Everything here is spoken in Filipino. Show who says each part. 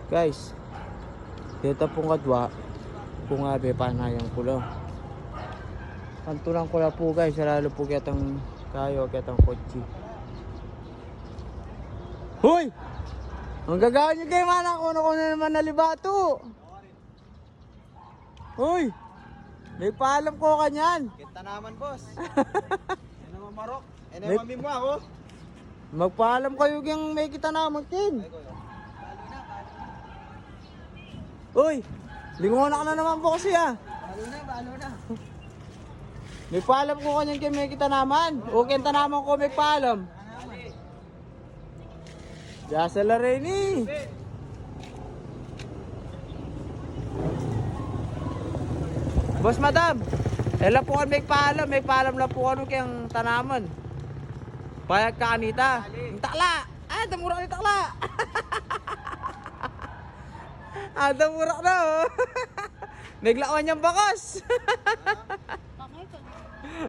Speaker 1: Guys, dito pong kadwa kung abe panayang kulo. Kantulang kula po guys, lalo po kitang kayo, kitang kotse. Hoy! Ang gagawin niyo kayo mana, kuno ko na naman nalibato. Hoy! May paalam ko kanyan.
Speaker 2: Kita naman, boss. Yan naman marok. Yan naman mimo ako.
Speaker 1: Magpaalam kayo yung may kita naman kin. Uy! Lingonak na naman po kasi ah.
Speaker 2: Balo na.
Speaker 1: May paalam ko kanyan kay may kita naman. O kita naman ko may paalam. Jasa la rin eh. Boss madam, ela po kan may paalam na po ano kayang tanaman. Payag ka kanita. Ang takla! Ah, damura ni takla! Ah, damura na oh. Naglawan niyang bakos.